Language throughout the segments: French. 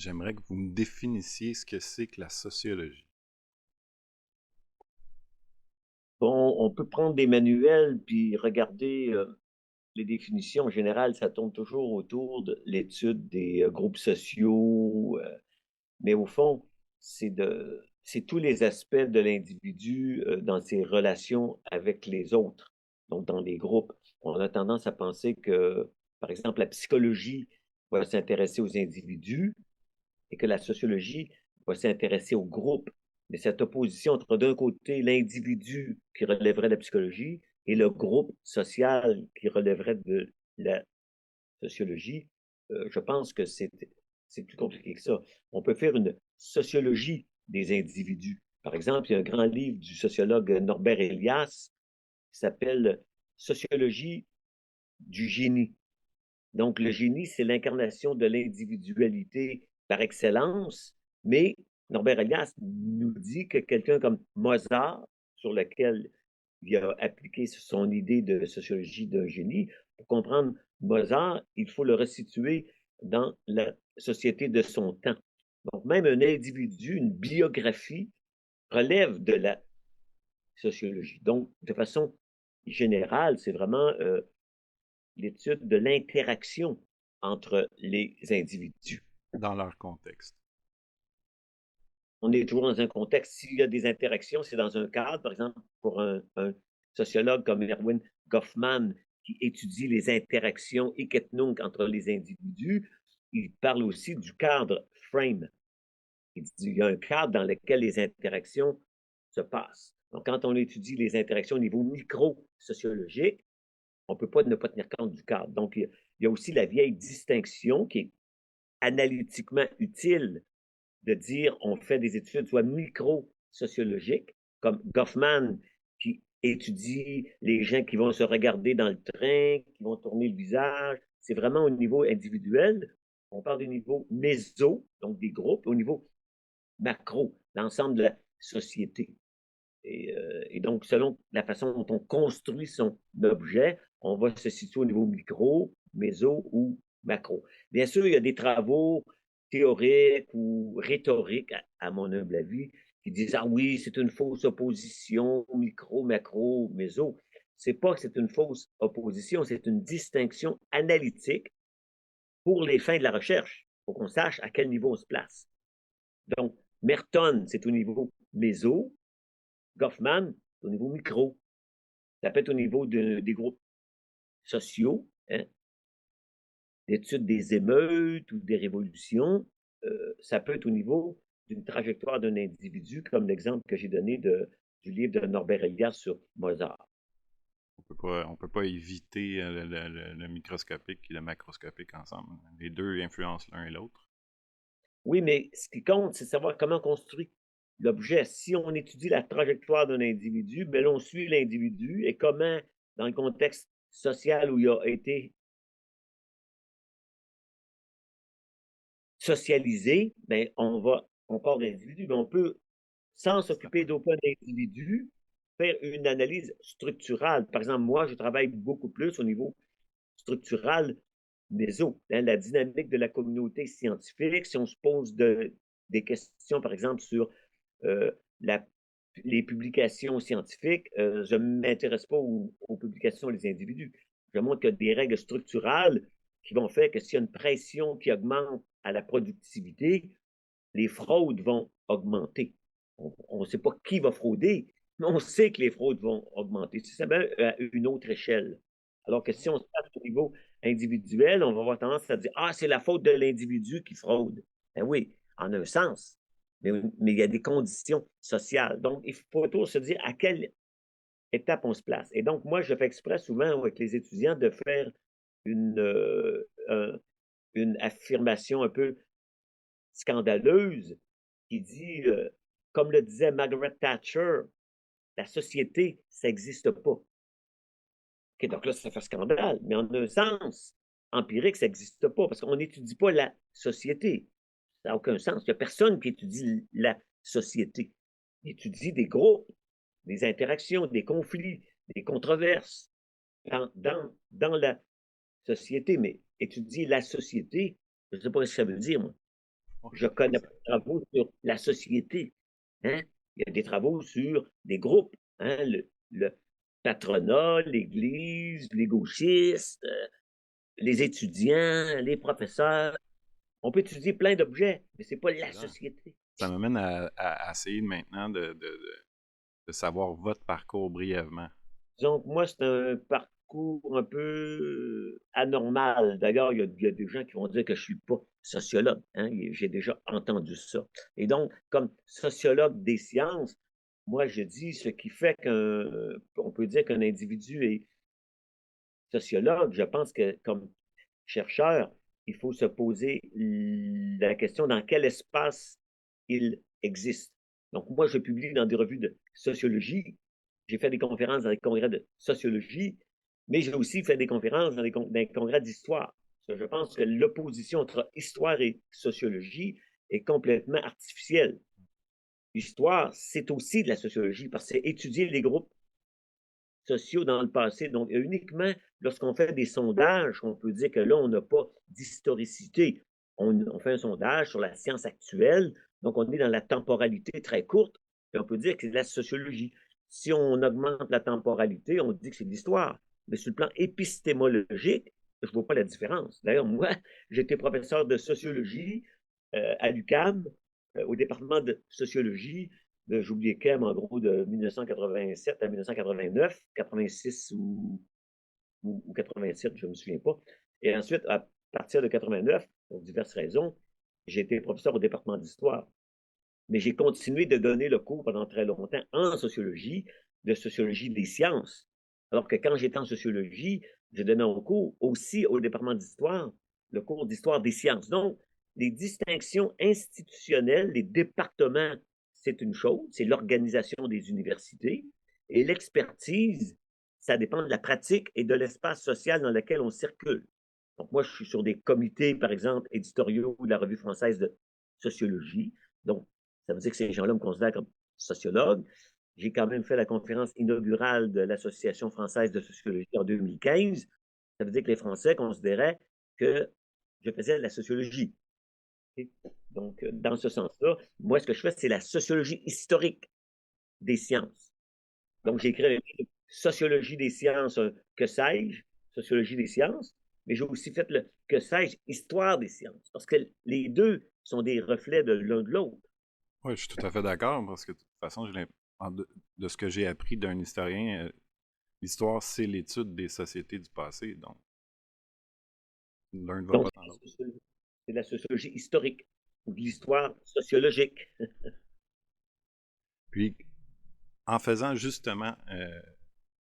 j'aimerais que vous me définissiez ce que c'est que la sociologie. Bon, on peut prendre des manuels puis regarder les définitions. En général, ça tourne toujours autour de l'étude des groupes sociaux, mais au fond, c'est tous les aspects de l'individu dans ses relations avec les autres, donc dans les groupes. On a tendance à penser que, par exemple, la psychologie va s'intéresser aux individus et que la sociologie va s'intéresser au groupe. Mais cette opposition entre d'un côté l'individu qui relèverait de la psychologie et le groupe social qui relèverait de la sociologie, je pense que c'est plus compliqué que ça. On peut faire une sociologie des individus. Par exemple, il y a un grand livre du sociologue Norbert Elias qui s'appelle Sociologie du génie. Donc, le génie, c'est l'incarnation de l'individualité par excellence, mais Norbert Elias nous dit que quelqu'un comme Mozart, sur lequel il a appliqué son idée de sociologie d'un génie, pour comprendre Mozart, il faut le resituer dans la société de son temps. Donc, même un individu, une biographie, relève de la sociologie. Donc, de façon générale, c'est vraiment l'étude de l'interaction entre les individus. Dans leur contexte. On est toujours dans un contexte. S'il y a des interactions, c'est dans un cadre. Par exemple, pour un sociologue comme Erwin Goffman, qui étudie les interactions hic et nunc entre les individus, il parle aussi du cadre frame. Il dit qu'il y a un cadre dans lequel les interactions se passent. Donc, quand on étudie les interactions au niveau micro-sociologique, on ne peut pas ne pas tenir compte du cadre. Donc, il y a aussi la vieille distinction qui est analytiquement utile de dire on fait des études soit micro-sociologiques, comme Goffman qui étudie les gens qui vont se regarder dans le train, qui vont tourner le visage. C'est vraiment au niveau individuel. On parle du niveau méso, donc des groupes, au niveau macro, l'ensemble de la société. Et donc, selon la façon dont on construit son objet, on va se situer au niveau micro, méso ou macro. Bien sûr, il y a des travaux théoriques ou rhétoriques, à mon humble avis, qui disent, ah oui, c'est une fausse opposition, micro, macro, méso. C'est pas que c'est une fausse opposition, c'est une distinction analytique pour les fins de la recherche. Il faut qu'on sache à quel niveau on se place. Donc, Merton, c'est au niveau méso, Goffman, au niveau micro. Ça peut être au niveau des groupes sociaux, hein, l'étude des émeutes ou des révolutions. Ça peut être au niveau d'une trajectoire d'un individu, comme l'exemple que j'ai donné du livre de Norbert Elias sur Mozart. On peut pas éviter le microscopique et le macroscopique ensemble. Les deux influencent l'un et l'autre. Oui, mais ce qui compte, c'est savoir comment on construit l'objet. Si on étudie la trajectoire d'un individu, ben là, on suit l'individu et comment, dans le contexte social où il a été socialisé, ben, on part d'individu, mais on peut, sans s'occuper d'aucun individu, faire une analyse structurale. Par exemple, moi, je travaille beaucoup plus au niveau structural méso, hein, la dynamique de la communauté scientifique. Si on se pose des questions, par exemple, sur euh, la, les publications scientifiques, je ne m'intéresse pas aux publications des individus. Je montre qu'il y a des règles structurales qui vont faire que s'il y a une pression qui augmente à la productivité, les fraudes vont augmenter. On ne sait pas qui va frauder, mais on sait que les fraudes vont augmenter. C'est simplement à une autre échelle. Alors que si on se passe au niveau individuel, on va avoir tendance à dire, ah, c'est la faute de l'individu qui fraude. Ben oui, en un sens. Mais il y a des conditions sociales. Donc, il faut toujours se dire à quelle étape on se place. Et donc, moi, je fais exprès souvent avec les étudiants de faire une, une affirmation un peu scandaleuse qui dit, comme le disait Margaret Thatcher, la société, ça n'existe pas. Okay, donc là, ça fait scandale, mais en un sens empirique, ça n'existe pas parce qu'on n'étudie pas la société. Ça n'a aucun sens. Il n'y a personne qui étudie la société. Il étudie des groupes, des interactions, des conflits, des controverses dans la société, mais étudier la société, je ne sais pas ce que ça veut dire, moi. Je connais pas de travaux sur la société. Hein? Il y a des travaux sur des groupes, hein? Le patronat, l'Église, les gauchistes, les étudiants, les professeurs. On peut étudier plein d'objets, mais c'est pas la Là, société. ça m'amène à essayer maintenant de savoir votre parcours brièvement. Donc, moi, c'est un parcours un peu anormal. D'ailleurs, il y a des gens qui vont dire que je suis pas sociologue. Hein? J'ai déjà entendu ça. Et donc, comme sociologue des sciences, moi, je dis ce qui fait qu'on peut dire qu'un individu est sociologue. Je pense que comme chercheur, il faut se poser la question dans quel espace il existe. Donc, moi, je publie dans des revues de sociologie. J'ai fait des conférences dans des congrès de sociologie, mais j'ai aussi fait des conférences dans des congrès d'histoire. Je pense que l'opposition entre histoire et sociologie est complètement artificielle. L'histoire, c'est aussi de la sociologie parce que c'est étudier les groupes sociaux dans le passé. Donc, uniquement lorsqu'on fait des sondages, on peut dire que là, on n'a pas d'historicité. On fait un sondage sur la science actuelle, donc on est dans la temporalité très courte, et on peut dire que c'est de la sociologie. Si on augmente la temporalité, on dit que c'est de l'histoire. Mais sur le plan épistémologique, je ne vois pas la différence. D'ailleurs, moi, j'étais professeur de sociologie à l'UQAM, au département de sociologie j'ai oublié quand, en gros, de 1987 à 1989, 86 ou 87, je ne me souviens pas. Et ensuite, à partir de 89, pour diverses raisons, j'ai été professeur au département d'histoire. Mais j'ai continué de donner le cours pendant très longtemps en sociologie, de sociologie des sciences. Alors que quand j'étais en sociologie, je donnais un cours aussi au département d'histoire, le cours d'histoire des sciences. Donc, les distinctions institutionnelles, les départements, c'est une chose, c'est l'organisation des universités. Et l'expertise, ça dépend de la pratique et de l'espace social dans lequel on circule. Donc, moi, je suis sur des comités, par exemple, éditoriaux de la Revue française de sociologie. Donc, ça veut dire que ces gens-là me considèrent comme sociologue. J'ai quand même fait la conférence inaugurale de l'Association française de sociologie en 2015. Ça veut dire que les Français considéraient que je faisais de la sociologie. Okay? Donc, dans ce sens-là, moi, ce que je fais, c'est la sociologie historique des sciences. Donc, j'ai écrit un livre, Sociologie des sciences, que sais-je, Sociologie des sciences, mais j'ai aussi fait le que sais-je, Histoire des sciences, parce que les deux sont des reflets de l'un de l'autre. Oui, je suis tout à fait d'accord parce que de toute façon, de ce que j'ai appris d'un historien, l'histoire, c'est l'étude des sociétés du passé. Donc, l'un ne va Donc, pas sans l'autre. c'est la sociologie historique ou de l'histoire sociologique. Puis, en faisant justement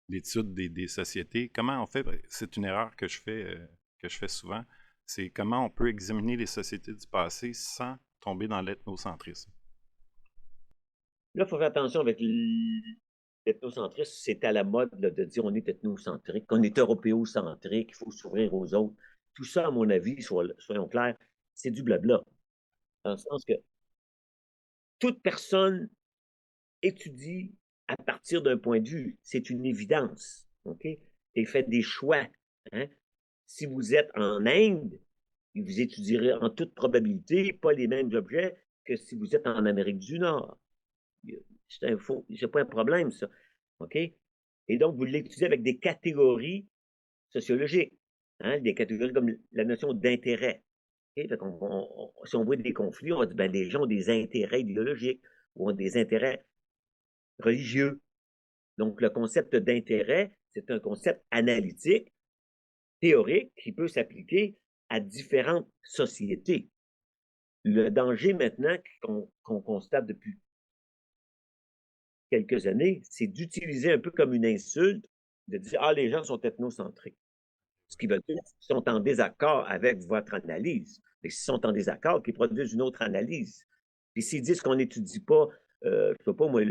l'étude des sociétés, comment on fait, c'est une erreur que je fais souvent, c'est comment on peut examiner les sociétés du passé sans tomber dans l'ethnocentrisme. Là, il faut faire attention avec l'ethnocentrisme. C'est à la mode là, de dire on est ethnocentrique, qu'on est européocentrique, il faut s'ouvrir aux autres. Tout ça, à mon avis, soyons clairs, c'est du blabla. Dans le sens que toute personne étudie à partir d'un point de vue. C'est une évidence. OK? Et faites des choix. Hein? Si vous êtes en Inde, vous étudierez en toute probabilité pas les mêmes objets que si vous êtes en Amérique du Nord. C'est pas un problème, ça. OK? Et donc, vous l'étudiez avec des catégories sociologiques. Hein? Des catégories comme la notion d'intérêt. Okay? Si on voit des conflits, on va dire ben, les gens ont des intérêts idéologiques ou ont des intérêts religieux. Donc, le concept d'intérêt, c'est un concept analytique, théorique, qui peut s'appliquer à différentes sociétés. Le danger maintenant qu'on constate depuis quelques années, c'est d'utiliser un peu comme une insulte, de dire ah, les gens sont ethnocentriques. Ce qui veut dire qu'ils sont en désaccord avec votre analyse. Et s'ils sont en désaccord, qu'ils produisent une autre analyse. Et s'ils disent qu'on n'étudie pas, je ne sais pas moi,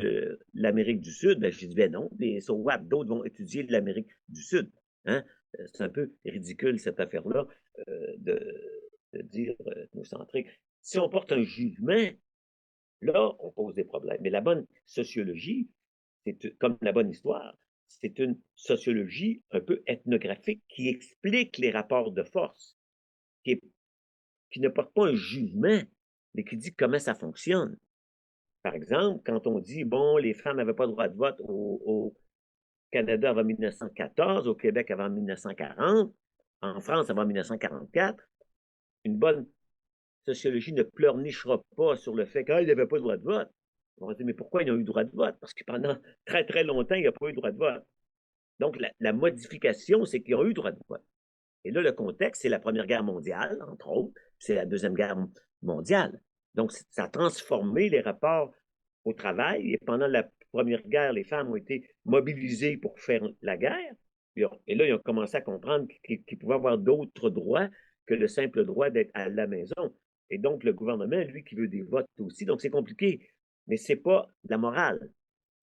l'Amérique du Sud, ben, je dis ben non, mais so what, d'autres vont étudier l'Amérique du Sud. Hein? C'est un peu ridicule cette affaire-là de dire ethnocentrique. Si on porte un jugement, là, on pose des problèmes. Mais la bonne sociologie, c'est comme la bonne histoire, c'est une sociologie un peu ethnographique qui explique les rapports de force, qui ne porte pas un jugement, mais qui dit comment ça fonctionne. Par exemple, quand on dit, bon, les femmes n'avaient pas le droit de vote au Canada avant 1914, au Québec avant 1940, en France avant 1944, une bonne sociologie ne pleurnichera pas sur le fait qu'ils n'avaient pas le droit de vote. On va dire, mais pourquoi ils ont eu le droit de vote? Parce que pendant très, très longtemps, il n'y a pas eu le droit de vote. Donc, la modification, c'est qu'ils ont eu le droit de vote. Et là, le contexte, c'est la Première Guerre mondiale, entre autres, c'est la Deuxième Guerre mondiale. Donc, ça a transformé les rapports au travail. Et pendant la Première Guerre, les femmes ont été mobilisées pour faire la guerre. Et là, ils ont commencé à comprendre qu'ils pouvaient avoir d'autres droits que le simple droit d'être à la maison. Et donc, le gouvernement, lui, qui veut des votes aussi. Donc, c'est compliqué. Mais ce n'est pas de la morale.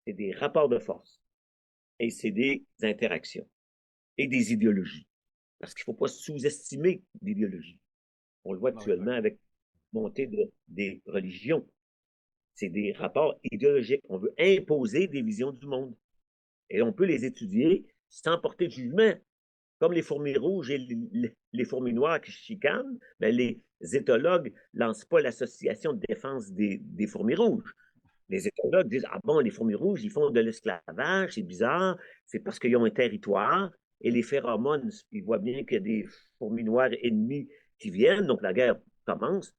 C'est des rapports de force. Et c'est des interactions. Et des idéologies. Parce qu'il ne faut pas sous-estimer l'idéologie. On le voit actuellement avec la montée des religions. C'est des rapports idéologiques. On veut imposer des visions du monde. Et on peut les étudier sans porter de jugement. Comme les fourmis rouges et les fourmis noires qui chicanent, ben les éthologues ne lancent pas l'association de défense des fourmis rouges. Les éthologues disent, ah bon, les fourmis rouges, ils font de l'esclavage, c'est bizarre, c'est parce qu'ils ont un territoire, et les phéromones, ils voient bien qu'il y a des fourmis noires ennemies qui viennent, donc la guerre commence.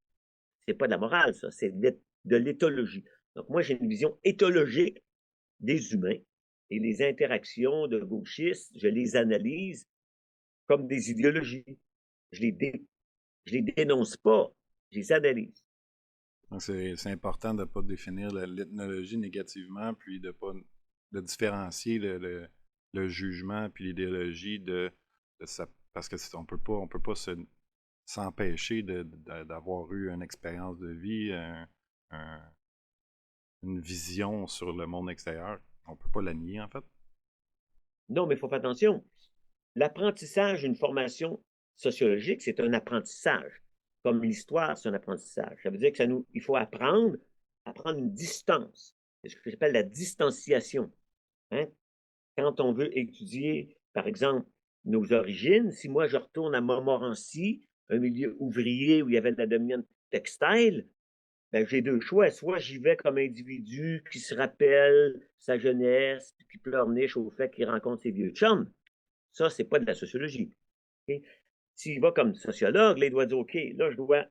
C'est pas de la morale, ça, c'est de l'éthologie. Donc moi, j'ai une vision éthologique des humains, et les interactions de gauchistes, je les analyse comme des idéologies. Je les dénonce pas, je les analyse. C'est important de ne pas définir l'ethnologie négativement, puis de différencier le jugement puis l'idéologie de ça, parce que on peut pas s'empêcher d'avoir eu une expérience de vie, une vision sur le monde extérieur. On peut pas la nier, en fait. Non, mais il faut faire attention. L'apprentissage d'une formation sociologique, c'est un apprentissage. Comme l'histoire, c'est un apprentissage. Ça veut dire il faut apprendre à prendre une distance. C'est ce que j'appelle la distanciation. Hein? Quand on veut étudier, par exemple, nos origines, si moi je retourne à Montmorency, un milieu ouvrier où il y avait de la dominante textile, ben, j'ai deux choix. Soit j'y vais comme individu qui se rappelle sa jeunesse, qui pleurniche au fait qu'il rencontre ses vieux chums. Ça, c'est pas de la sociologie. Okay? S'il va comme sociologue, là, il doit dire, OK, là, je dois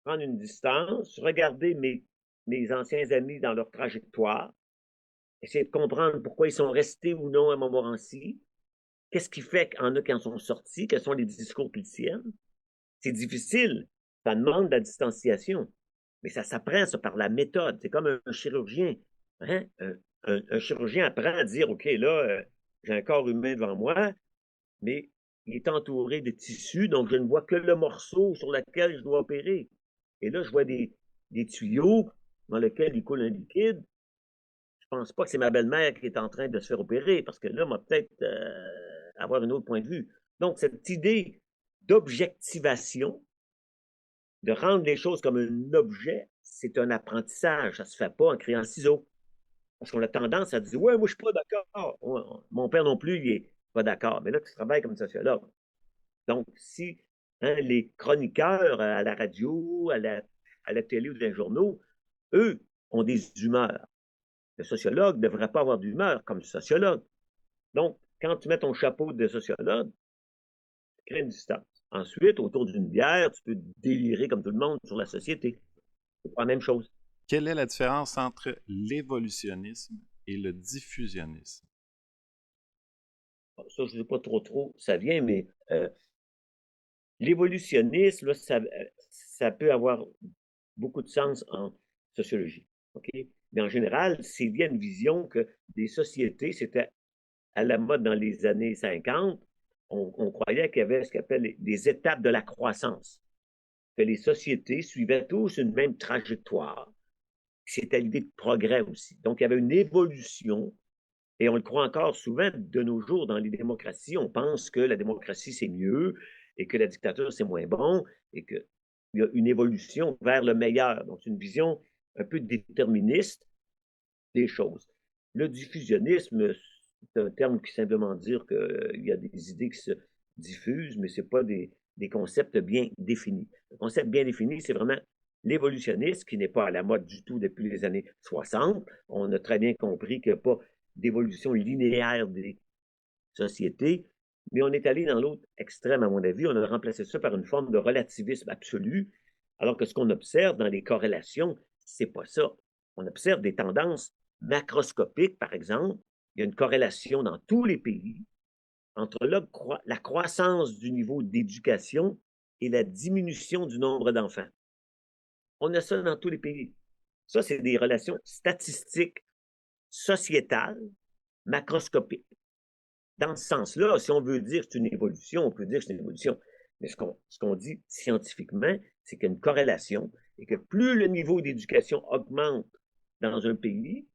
prendre une distance, regarder mes anciens amis dans leur trajectoire, essayer de comprendre pourquoi ils sont restés ou non à Montmorency, qu'est-ce qui fait qu'il y en a qui en sont sortis, quels sont les discours qu'ils tiennent. C'est difficile, ça demande de la distanciation, mais ça s'apprend, ça, par la méthode. C'est comme un chirurgien. Hein? Un chirurgien apprend à dire, OK, là, j'ai un corps humain devant moi, mais il est entouré de tissus, donc je ne vois que le morceau sur lequel je dois opérer. Et là, je vois des tuyaux dans lesquels il coule un liquide. Je pense pas que c'est ma belle-mère qui est en train de se faire opérer, parce que là, on va peut-être avoir un autre point de vue. Donc, cette idée d'objectivation, de rendre les choses comme un objet, c'est un apprentissage. Ça ne se fait pas en créant ciseaux. Parce qu'on a tendance à dire, ouais, moi, je ne suis pas d'accord. Mon père non plus, il n'est pas d'accord. Mais là, tu travailles comme sociologue. Donc, si les chroniqueurs à la radio, à la télé ou dans les journaux, eux, ont des humeurs. Le sociologue ne devrait pas avoir d'humeur comme sociologue. Donc, quand tu mets ton chapeau de sociologue, tu crées une distance. Ensuite, autour d'une bière, tu peux délirer comme tout le monde sur la société. C'est pas la même chose. Quelle est la différence entre l'évolutionnisme et le diffusionnisme? Ça, je ne sais pas trop, ça vient, mais l'évolutionnisme, là, ça peut avoir beaucoup de sens en sociologie. Okay? Mais en général, c'est bien une vision que des sociétés, c'était à la mode dans les années 50, on croyait qu'il y avait ce qu'on appelle des étapes de la croissance, que les sociétés suivaient tous une même trajectoire. C'était l'idée de progrès aussi. Donc, il y avait une évolution, et on le croit encore souvent de nos jours dans les démocraties. On pense que la démocratie, c'est mieux, et que la dictature, c'est moins bon, et qu'il y a une évolution vers le meilleur. Donc, c'est une vision un peu déterministe des choses. Le diffusionnisme, c'est un terme qui simplement dire qu'il y a des idées qui se diffusent, mais ce n'est pas des concepts bien définis. Le concept bien défini, c'est vraiment l'évolutionniste, qui n'est pas à la mode du tout depuis les années 60. On a très bien compris qu'il n'y a pas d'évolution linéaire des sociétés, mais on est allé dans l'autre extrême, à mon avis. On a remplacé ça par une forme de relativisme absolu, alors que ce qu'on observe dans les corrélations, c'est pas ça. On observe des tendances macroscopiques, par exemple. Il y a une corrélation dans tous les pays entre la croissance du niveau d'éducation et la diminution du nombre d'enfants. On a ça dans tous les pays. Ça, c'est des relations statistiques, sociétales, macroscopiques. Dans ce sens-là, si on veut dire que c'est une évolution, on peut dire que c'est une évolution. Mais ce qu'on dit scientifiquement, c'est qu'il y a une corrélation et que plus le niveau d'éducation augmente dans un pays,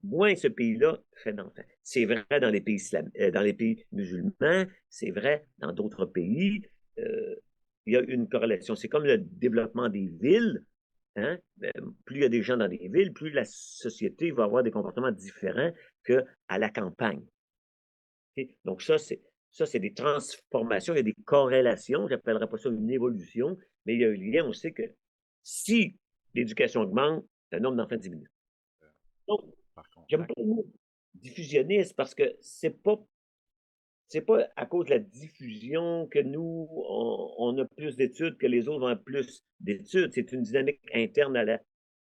moins ce pays-là fait d'enfants. C'est vrai dans les pays, dans les pays musulmans, c'est vrai dans d'autres pays. Il y a une corrélation. C'est comme le développement des villes. Hein? Plus il y a des gens dans des villes, plus la société va avoir des comportements différents qu'à la campagne. Okay? Donc ça, c'est des transformations, il y a des corrélations. Je n'appellerais pas ça une évolution, mais il y a un lien. On sait que si l'éducation augmente, le nombre d'enfants diminue. Donc, j'aime pas le mot diffusionniste parce que c'est pas à cause de la diffusion que nous, on a plus d'études, que les autres ont plus d'études. C'est une dynamique interne à la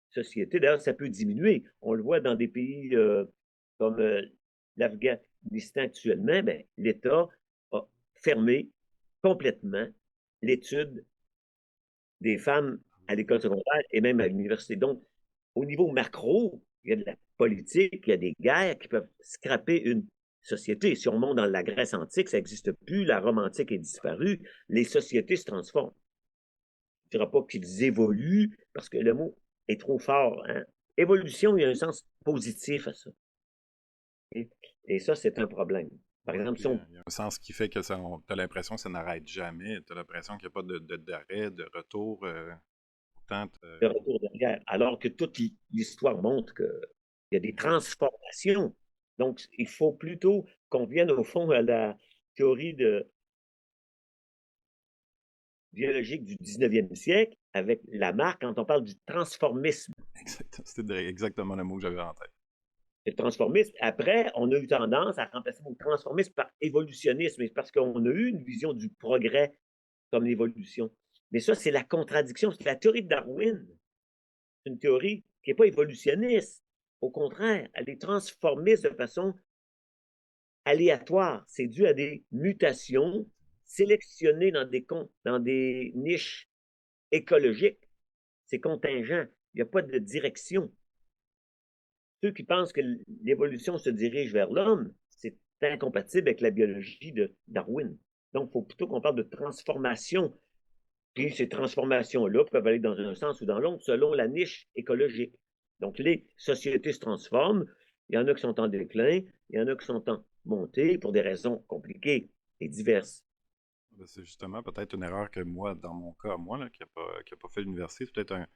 société. D'ailleurs, ça peut diminuer. On le voit dans des pays comme l'Afghanistan actuellement, ben, l'État a fermé complètement l'étude des femmes à l'école secondaire et même à l'université. Donc, au niveau macro, il y a de la politique, il y a des guerres qui peuvent scraper une société. Si on monte dans la Grèce antique, ça n'existe plus, la Rome antique est disparue, les sociétés se transforment. Je ne dirais pas qu'ils évoluent, parce que le mot est trop fort. Hein? Évolution, il y a un sens positif à ça. Et ça, c'est un problème. Par exemple, si on... Il y a un sens qui fait que tu as l'impression que ça n'arrête jamais. Tu as l'impression qu'il n'y a pas d'arrêt, de retour. De retour derrière. Alors que toute l'histoire montre qu'il y a des transformations. Donc, il faut plutôt qu'on vienne au fond à la théorie biologique du 19e siècle avec Lamarck quand on parle du transformisme. C'était exactement le mot que j'avais en tête. Le transformisme. Après, on a eu tendance à remplacer le transformisme par évolutionnisme, parce qu'on a eu une vision du progrès comme l'évolution. Mais ça, c'est la contradiction. C'est la théorie de Darwin. C'est une théorie qui n'est pas évolutionniste. Au contraire, elle est transformiste de façon aléatoire. C'est dû à des mutations sélectionnées dans des niches écologiques. C'est contingent. Il n'y a pas de direction. Ceux qui pensent que l'évolution se dirige vers l'homme, c'est incompatible avec la biologie de Darwin. Donc, il faut plutôt qu'on parle de transformation. Puis ces transformations-là peuvent aller dans un sens ou dans l'autre selon la niche écologique. Donc, les sociétés se transforment. Il y en a qui sont en déclin, il y en a qui sont en montée pour des raisons compliquées et diverses. C'est justement peut-être une erreur que moi, dans mon cas, moi, là, qui n'a pas fait l'université, c'est peut-être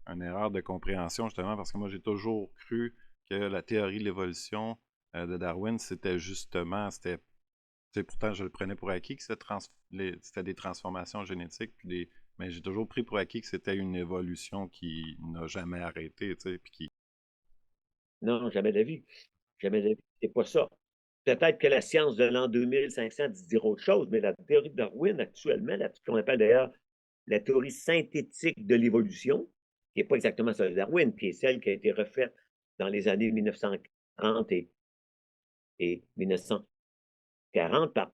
une erreur de compréhension, justement, parce que moi, j'ai toujours cru que la théorie de l'évolution de Darwin, c'était justement, pourtant, je le prenais pour acquis que c'était des transformations génétiques, mais j'ai toujours pris pour acquis que c'était une évolution qui n'a jamais arrêté, tu sais, puis qui... Non, jamais de la vie. Jamais de la vie. C'est pas ça. Peut-être que la science de l'an 2500 dira autre chose, mais la théorie de Darwin, actuellement, qu'on appelle d'ailleurs la théorie synthétique de l'évolution, qui n'est pas exactement celle de Darwin, qui est celle qui a été refaite dans les années 1930 et 1940 par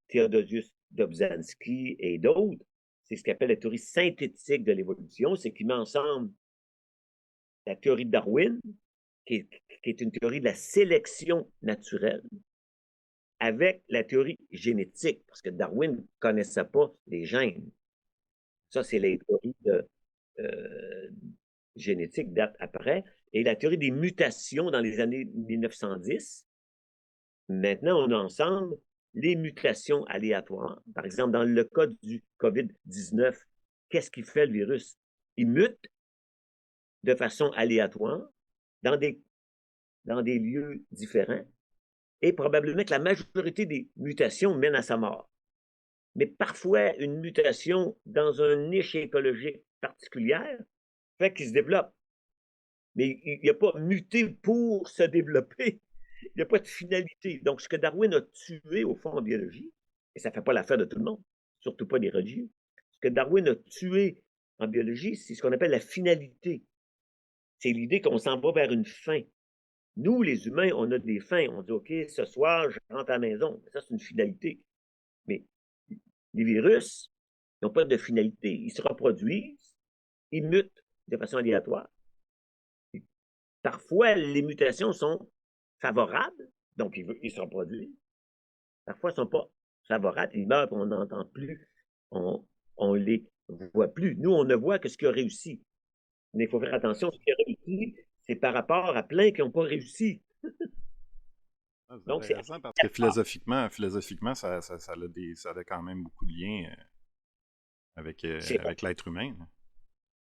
Theodosius Dobzhansky et d'autres. C'est ce qu'on appelle la théorie synthétique de l'évolution, c'est qu'il met ensemble la théorie de Darwin, qui est une théorie de la sélection naturelle, avec la théorie génétique, parce que Darwin ne connaissait pas les gènes. Ça, c'est les théories génétiques datent après. Et la théorie des mutations dans les années 1910. Maintenant, on a ensemble les mutations aléatoires. Par exemple, dans le cas du COVID-19, qu'est-ce qui fait le virus? Il mute de façon aléatoire dans des lieux différents et probablement que la majorité des mutations mènent à sa mort. Mais parfois, une mutation dans une niche écologique particulière fait qu'il se développe. Mais il n'a pas muté pour se développer. Il n'y a pas de finalité. Donc, ce que Darwin a tué, au fond, en biologie, et ça ne fait pas l'affaire de tout le monde, surtout pas des religieux, ce que Darwin a tué en biologie, c'est ce qu'on appelle la finalité. C'est l'idée qu'on s'en va vers une fin. Nous, les humains, on a des fins. On dit, OK, ce soir, je rentre à la maison. Ça, c'est une finalité. Mais les virus n'ont pas de finalité. Ils se reproduisent, ils mutent de façon aléatoire. Parfois, les mutations sont favorables, donc ils se reproduisent. Parfois, ils ne sont pas favorables, ils meurent, on n'entend plus, on les voit plus. Nous, on ne voit que ce qui a réussi. Mais il faut faire attention, ce qui a réussi, c'est par rapport à plein qui n'ont pas réussi. C'est Donc, c'est intéressant parce que philosophiquement ça a quand même beaucoup de liens avec l'être humain.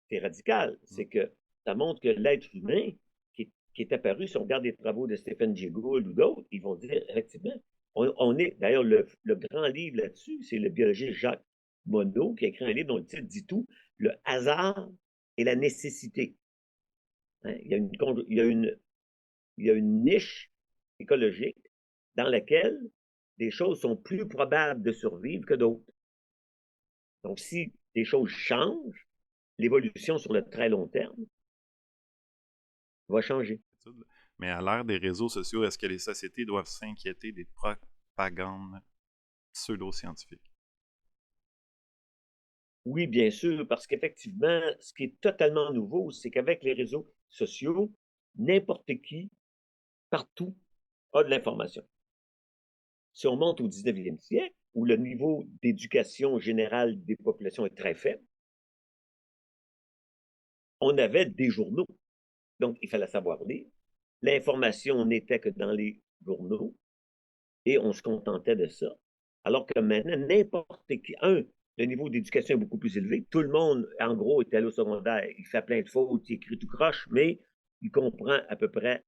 C'est radical. C'est que ça montre que l'être humain, qui est apparu, si on regarde les travaux de Stephen Jay Gould ou d'autres, ils vont dire, effectivement, on est, d'ailleurs, le grand livre là-dessus, c'est le biologiste Jacques Monod qui a écrit un livre dont le titre dit tout, Le hasard et la nécessité. Hein? Il y a une niche écologique dans laquelle des choses sont plus probables de survivre que d'autres. Donc, si des choses changent, l'évolution sur le très long terme va changer. Mais à l'ère des réseaux sociaux, est-ce que les sociétés doivent s'inquiéter des propagandes pseudo-scientifiques? Oui, bien sûr, parce qu'effectivement, ce qui est totalement nouveau, c'est qu'avec les réseaux sociaux, n'importe qui, partout, a de l'information. Si on monte au 19e siècle, où le niveau d'éducation générale des populations est très faible, on avait des journaux. Donc, il fallait savoir lire. L'information n'était que dans les journaux et on se contentait de ça. Alors que maintenant, n'importe qui, le niveau d'éducation est beaucoup plus élevé. Tout le monde, en gros, est allé au secondaire. Il fait plein de fautes, il écrit tout croche, mais il comprend à peu près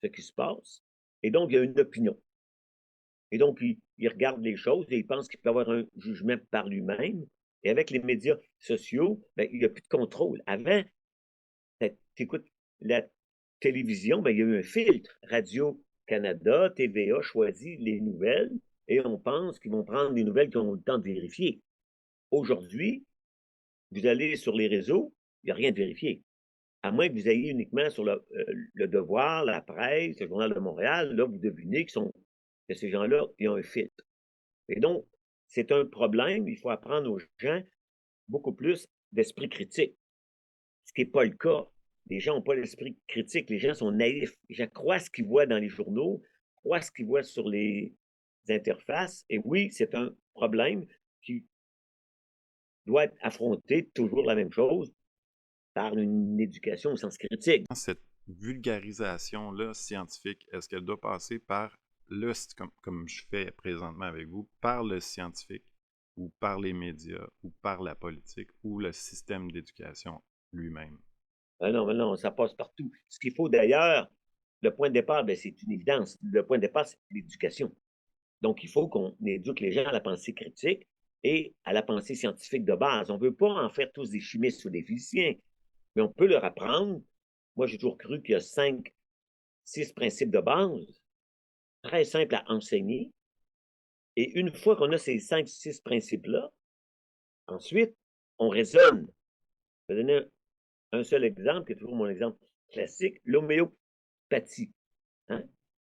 ce qui se passe. Et donc, il y a une opinion. Et donc, il regarde les choses et il pense qu'il peut avoir un jugement par lui-même. Et avec les médias sociaux, ben, il n'y a plus de contrôle. Avant, tu écoutes la télévision, ben, il y a eu un filtre. Radio-Canada, TVA choisit les nouvelles et on pense qu'ils vont prendre les nouvelles qu'ils ont le temps de vérifier. Aujourd'hui, vous allez sur les réseaux, il n'y a rien de vérifié. À moins que vous ayez uniquement sur le Devoir, la Presse, le Journal de Montréal, là, vous devinez que ces gens-là, ils ont un filtre. Et donc, c'est un problème. Il faut apprendre aux gens beaucoup plus d'esprit critique, ce qui n'est pas le cas. Les gens n'ont pas l'esprit critique. Les gens sont naïfs. Les gens croient ce qu'ils voient dans les journaux, croient ce qu'ils voient sur les interfaces. Et oui, c'est un problème qui doit être affronté toujours la même chose par une éducation au sens critique. Cette vulgarisation-là scientifique, est-ce qu'elle doit passer par comme je fais présentement avec vous, par le scientifique ou par les médias ou par la politique ou le système d'éducation lui-même? Non, ça passe partout. Ce qu'il faut d'ailleurs, le point de départ, ben, c'est une évidence. Le point de départ, c'est l'éducation. Donc, il faut qu'on éduque les gens à la pensée critique et à la pensée scientifique de base. On ne veut pas en faire tous des chimistes ou des physiciens, mais on peut leur apprendre. Moi, j'ai toujours cru qu'il y a 5, 6 principes de base, très simples à enseigner. Et une fois qu'on a ces 5, 6 principes-là, ensuite, on raisonne. Je vais donner un seul exemple, qui est toujours mon exemple classique, l'homéopathie. Hein?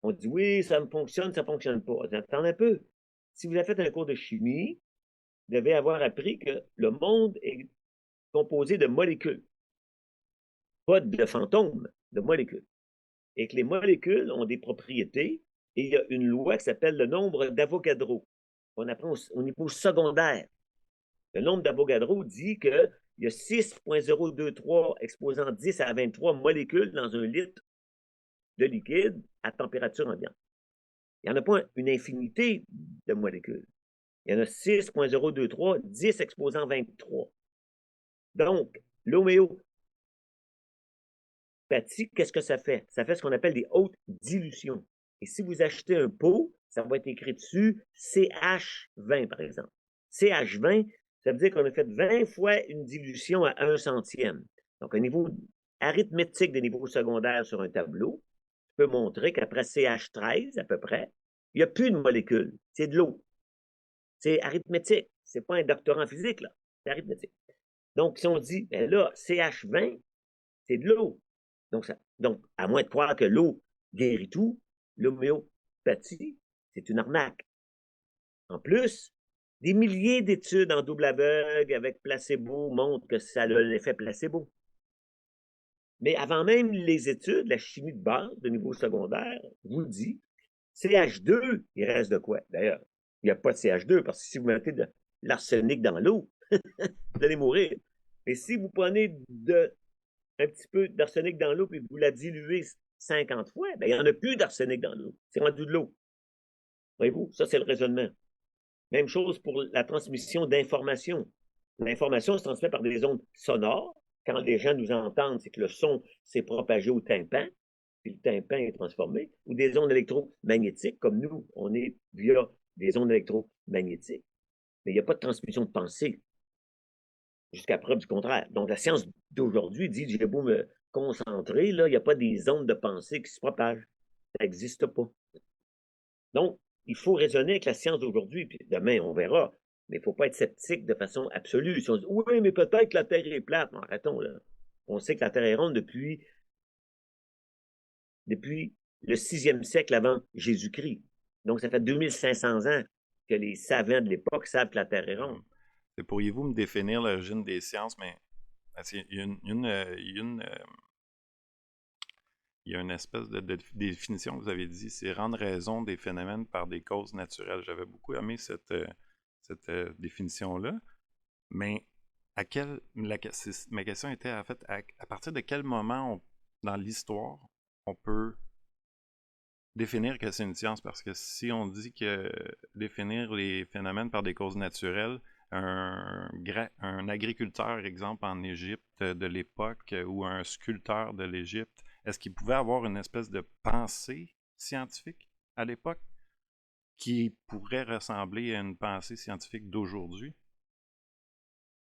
On dit oui, ça me fonctionne, ça ne fonctionne pas. Attendez un peu. Si vous avez fait un cours de chimie, vous devez avoir appris que le monde est composé de molécules, pas de fantômes, de molécules. Et que les molécules ont des propriétés, et il y a une loi qui s'appelle le nombre d'Avogadro. On apprend au niveau secondaire. Le nombre d'Avogadro dit qu'il y a 6,023 exposant 10 à 23 molécules dans un litre de liquide à température ambiante. Il n'y en a pas une infinité de molécules. Il y en a 6,023, 10 exposant 23. Donc, l'homéopathie, qu'est-ce que ça fait? Ça fait ce qu'on appelle des hautes dilutions. Et si vous achetez un pot, ça va être écrit dessus CH20, par exemple. CH20, Ça veut dire qu'on a fait 20 fois une dilution à 1/100e. Donc, un niveau arithmétique des niveaux secondaires sur un tableau peut montrer qu'après CH13, à peu près, il n'y a plus de molécules. C'est de l'eau. C'est arithmétique. C'est pas un doctorat en physique, là. C'est arithmétique. Donc, si on dit, ben là, CH20, c'est de l'eau. Donc, à moins de croire que l'eau guérit tout, l'homéopathie, c'est une arnaque. En plus, des milliers d'études en double aveugle avec placebo montrent que ça a l'effet placebo. Mais avant même les études, la chimie de base de niveau secondaire vous dit CH2, il reste de quoi? D'ailleurs, il n'y a pas de CH2 parce que si vous mettez de l'arsenic dans l'eau, vous allez mourir. Mais si vous prenez un petit peu d'arsenic dans l'eau et vous la diluez 50 fois, ben, il n'y en a plus d'arsenic dans l'eau. C'est rendu de l'eau. Voyez-vous, ça, c'est le raisonnement. Même chose pour la transmission d'informations. L'information se transmet par des ondes sonores. Quand les gens nous entendent, c'est que le son s'est propagé au tympan, puis le tympan est transformé, ou des ondes électromagnétiques, comme nous, on est via des ondes électromagnétiques. Mais il n'y a pas de transmission de pensée, jusqu'à preuve du contraire. Donc, la science d'aujourd'hui dit, j'ai beau me concentrer, là, il n'y a pas des ondes de pensée qui se propagent. Ça n'existe pas. Donc, il faut raisonner avec la science d'aujourd'hui, puis demain, on verra. Mais il ne faut pas être sceptique de façon absolue. Si on dit, oui, mais peut-être que la Terre est plate. Non, arrêtons, là. On sait que la Terre est ronde depuis le 6e siècle avant Jésus-Christ. Donc, ça fait 2500 ans que les savants de l'époque savent que la Terre est ronde. Pourriez-vous me définir l'origine des sciences, mais il y a une espèce de définition que vous avez dit, c'est rendre raison des phénomènes par des causes naturelles. J'avais beaucoup aimé cette définition-là, mais ma question était en fait, à partir de quel moment dans l'histoire on peut définir que c'est une science? Parce que si on dit que définir les phénomènes par des causes naturelles, un agriculteur, exemple, en Égypte de l'époque, ou un sculpteur de l'Égypte, est-ce qu'il pouvait avoir une espèce de pensée scientifique à l'époque qui pourrait ressembler à une pensée scientifique d'aujourd'hui?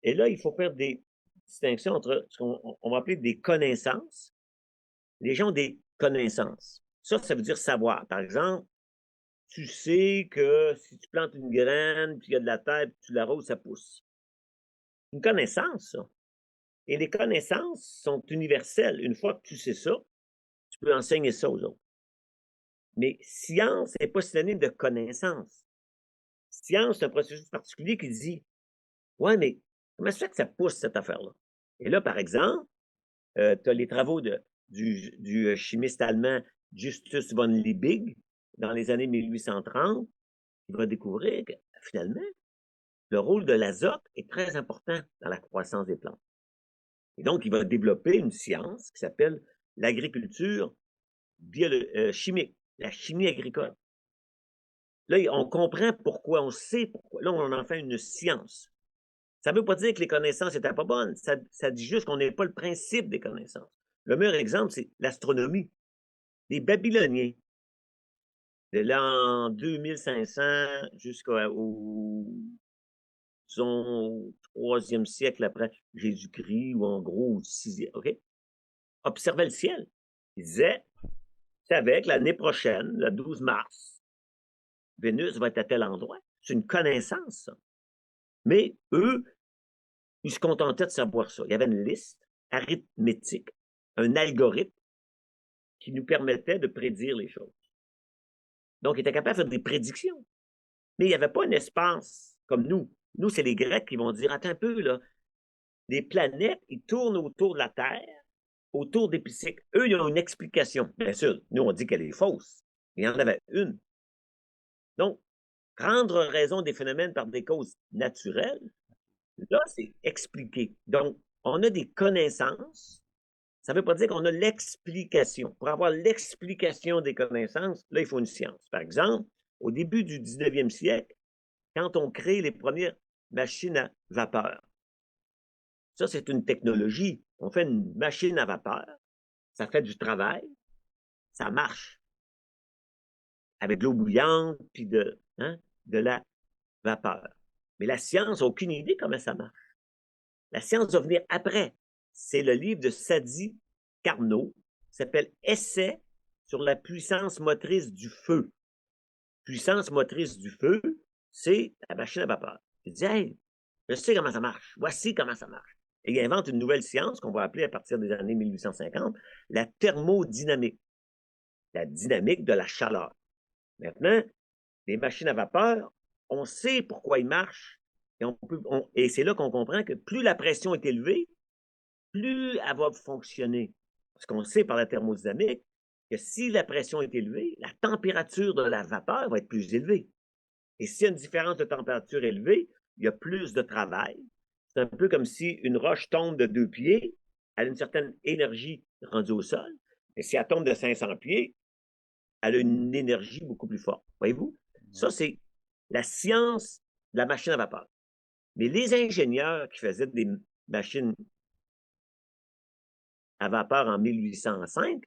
Et là, il faut faire des distinctions entre ce qu'on va appeler des connaissances. Les gens ont des connaissances. Ça veut dire savoir. Par exemple, tu sais que si tu plantes une graine, puis il y a de la terre, puis tu l'arroses, ça pousse. Une connaissance, ça. Et les connaissances sont universelles. Une fois que tu sais ça, tu peux enseigner ça aux autres. Mais science n'est pas synonyme de connaissance. Science, c'est un processus particulier qui dit, ouais, mais comment ça fait que ça pousse, cette affaire-là? Et là, par exemple, tu as les travaux du chimiste allemand Justus von Liebig dans les années 1830, qui va découvrir que finalement, le rôle de l'azote est très important dans la croissance des plantes. Et donc, il va développer une science qui s'appelle l'agriculture chimique, la chimie agricole. Là, on comprend pourquoi, on sait pourquoi. Là, on en fait une science. Ça ne veut pas dire que les connaissances n'étaient pas bonnes. Ça dit juste qu'on n'est pas le principe des connaissances. Le meilleur exemple, c'est l'astronomie. Les Babyloniens, de l'an 2500 jusqu'au disons, 3e siècle après Jésus-Christ, ou en gros au 6e, OK? Observaient le ciel. Ils disaient, c'est avec l'année prochaine, le 12 mars, Vénus va être à tel endroit. C'est une connaissance, ça. Mais eux, ils se contentaient de savoir ça. Il y avait une liste arithmétique, un algorithme qui nous permettait de prédire les choses. Donc, ils étaient capables de faire des prédictions. Mais il n'y avait pas un espace comme nous. Nous, c'est les Grecs qui vont dire, attends un peu, là, les planètes, ils tournent autour de la Terre, autour d'Épicycle. Eux, ils ont une explication. Bien sûr, nous, on dit qu'elle est fausse. Il y en avait une. Donc, rendre raison des phénomènes par des causes naturelles, là, c'est expliquer. Donc, on a des connaissances. Ça ne veut pas dire qu'on a l'explication. Pour avoir l'explication des connaissances, là, il faut une science. Par exemple, au début du 19e siècle, quand on crée les premières machines à vapeur, ça, c'est une technologie. On fait une machine à vapeur, ça fait du travail, ça marche. Avec de l'eau bouillante, puis de la vapeur. Mais la science n'a aucune idée comment ça marche. La science va venir après. C'est le livre de Sadi Carnot, qui s'appelle Essai sur la puissance motrice du feu. Puissance motrice du feu, c'est la machine à vapeur. Il dit, hey, je sais comment ça marche. Voici comment ça marche. Et il invente une nouvelle science qu'on va appeler à partir des années 1850 la thermodynamique. La dynamique de la chaleur. Maintenant, les machines à vapeur, on sait pourquoi ils marchent. Et c'est là qu'on comprend que plus la pression est élevée, plus elle va fonctionner. Parce qu'on sait par la thermodynamique que si la pression est élevée, la température de la vapeur va être plus élevée. Et s'il y a une différence de température élevée, il y a plus de travail. C'est un peu comme si une roche tombe de 2 pieds, elle a une certaine énergie rendue au sol. Et si elle tombe de 500 pieds, elle a une énergie beaucoup plus forte. Voyez-vous? Ça, c'est la science de la machine à vapeur. Mais les ingénieurs qui faisaient des machines à vapeur en 1805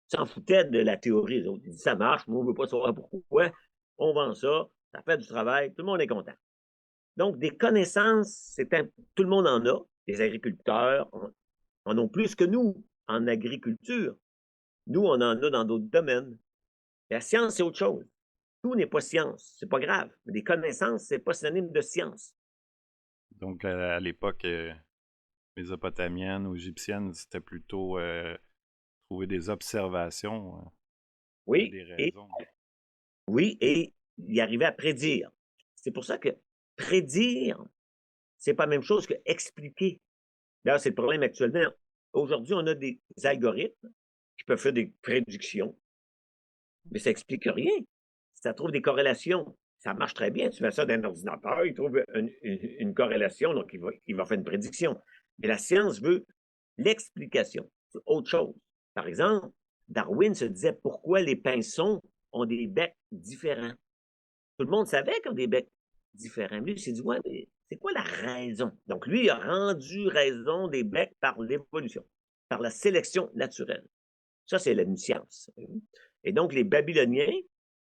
s'en foutaient de la théorie. Ils disaient, ça marche, mais on ne veut pas savoir pourquoi. On vend ça, ça fait du travail, tout le monde est content. Donc, des connaissances, tout le monde en a. Les agriculteurs en ont plus que nous en agriculture. Nous, on en a dans d'autres domaines. La science, c'est autre chose. Tout n'est pas science. C'est pas grave. Mais des connaissances, c'est pas synonyme de science. Donc, à l'époque mésopotamienne ou égyptienne, c'était plutôt trouver des observations, Oui, des raisons. et y arriver à prédire. C'est pour ça que prédire, c'est pas la même chose que expliquer. D'ailleurs, c'est le problème actuellement. Aujourd'hui, on a des algorithmes qui peuvent faire des prédictions, mais ça explique rien. Ça trouve des corrélations. Ça marche très bien. Tu mets ça dans un ordinateur, il trouve une corrélation, donc il va faire une prédiction. Mais la science veut l'explication. C'est autre chose. Par exemple, Darwin se disait pourquoi les pinsons ont des becs différents. Tout le monde savait qu'ils ont des becs différents. Lui, il s'est dit, ouais, mais c'est quoi la raison? Donc, lui, il a rendu raison des becs par l'évolution, par la sélection naturelle. Ça, c'est une science. Et donc, les Babyloniens,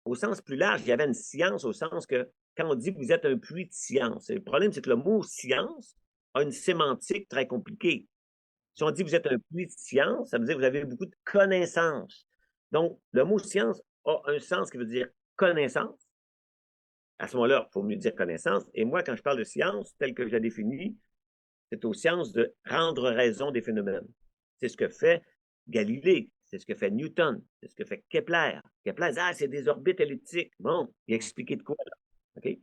au sens plus large, il y avait une science au sens que quand on dit que vous êtes un puits de science, le problème, c'est que le mot science a une sémantique très compliquée. Si on dit que vous êtes un puits de science, ça veut dire que vous avez beaucoup de connaissances. Donc, le mot science a un sens qui veut dire connaissance. À ce moment-là, il faut mieux dire connaissance. Et moi, quand je parle de science, telle que je la définis, c'est aux sciences de rendre raison des phénomènes. C'est ce que fait Galilée, c'est ce que fait Newton, c'est ce que fait Kepler. Kepler dit, ah, c'est des orbites elliptiques. Bon, il a expliqué de quoi, là? OK?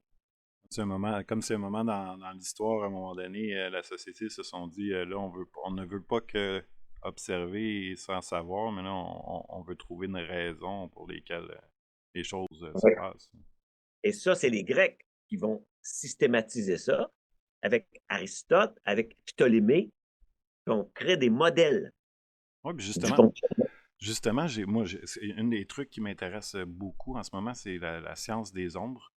Comme c'est un moment dans l'histoire, à un moment donné, la société se sont dit, là, on ne veut pas que observer sans savoir, mais là, on veut trouver une raison pour lesquelles les choses se Ouais. passent. Et ça, c'est les Grecs qui vont systématiser ça avec Aristote, avec Ptolémée, qui vont créer des modèles Oui, puis du justement, fonctionnement. justement, c'est un des trucs qui m'intéresse beaucoup en ce moment, c'est la science des ombres.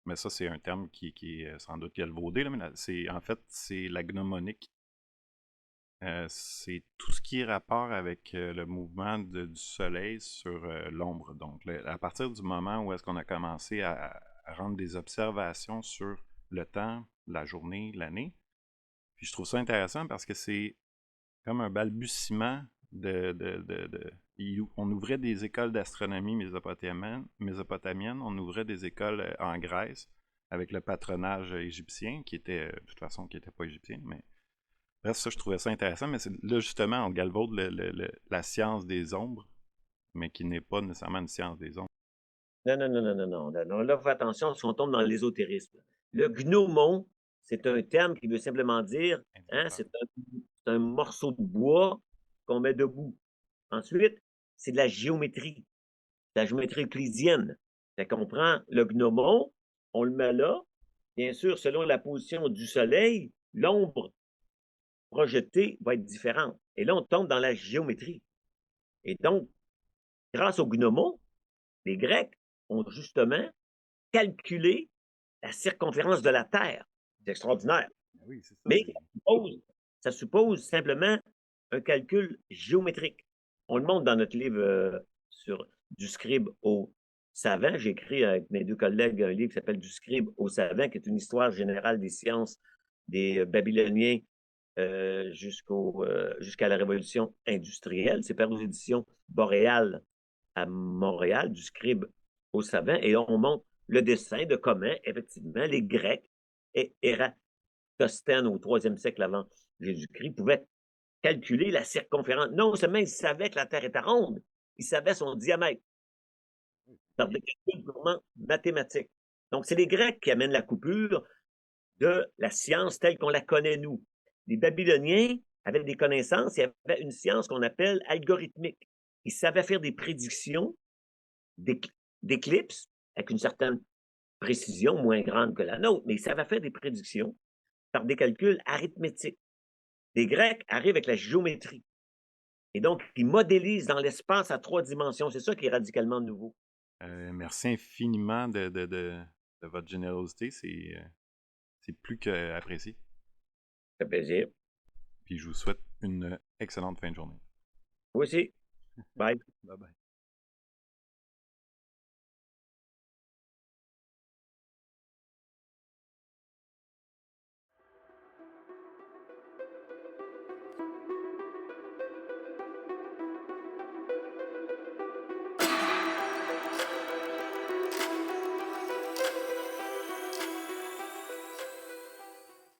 Mais ça, c'est un terme qui est sans doute galvaudé, là, mais en fait, c'est la gnomonique. C'est tout ce qui est rapport avec le mouvement du soleil sur l'ombre. Donc, à partir du moment où est-ce qu'on a commencé à rendre des observations sur le temps, la journée, l'année, puis je trouve ça intéressant parce que c'est comme un balbutiement on ouvrait des écoles d'astronomie mésopotamienne, on ouvrait des écoles en Grèce avec le patronage égyptien, qui était, de toute façon, qui n'était pas égyptien, mais bref, ça, je trouvais ça intéressant, mais là, justement, on galvaude la science des ombres, mais qui n'est pas nécessairement une science des ombres. Non, non, non, non, non, non, non, non. Là, faut attention si on tombe dans l'ésotérisme. Le gnomon, c'est un terme qui veut simplement dire, hein, c'est un morceau de bois qu'on met debout. Ensuite, c'est de la géométrie euclidienne. Fait qu'on prend le gnomon, on le met là. Bien sûr, selon la position du soleil, l'ombre projetée va être différente. Et là, on tombe dans la géométrie. Et donc, grâce au gnomon, les Grecs ont justement calculé la circonférence de la Terre. C'est extraordinaire. Ah oui, c'est ça. Mais ça suppose simplement un calcul géométrique. On le montre dans notre livre sur du scribe au savants. J'ai écrit avec mes deux collègues un livre qui s'appelle Du scribe au savant, qui est une histoire générale des sciences des Babyloniens jusqu'à la révolution industrielle. C'est paru aux éditions Boréal à Montréal, Du scribe au savant, et on montre le dessin de comment, effectivement, les Grecs et Ératosthène au 3e siècle avant Jésus-Christ pouvaient calculer la circonférence. Non seulement ils savaient que la Terre était ronde, ils savaient son diamètre par des calculs purement mathématiques. Donc, c'est les Grecs qui amènent la coupure de la science telle qu'on la connaît, nous. Les Babyloniens avaient des connaissances, il y avait une science qu'on appelle algorithmique. Ils savaient faire des prédictions d'éclipses avec une certaine précision moins grande que la nôtre, mais ils savaient faire des prédictions par des calculs arithmétiques. Les Grecs arrivent avec la géométrie. Et donc, ils modélisent dans l'espace à 3 dimensions. C'est ça qui est radicalement nouveau. Merci infiniment de votre générosité. C'est plus qu'apprécié. Ça fait plaisir. Puis je vous souhaite une excellente fin de journée. Vous aussi. Bye. Bye bye.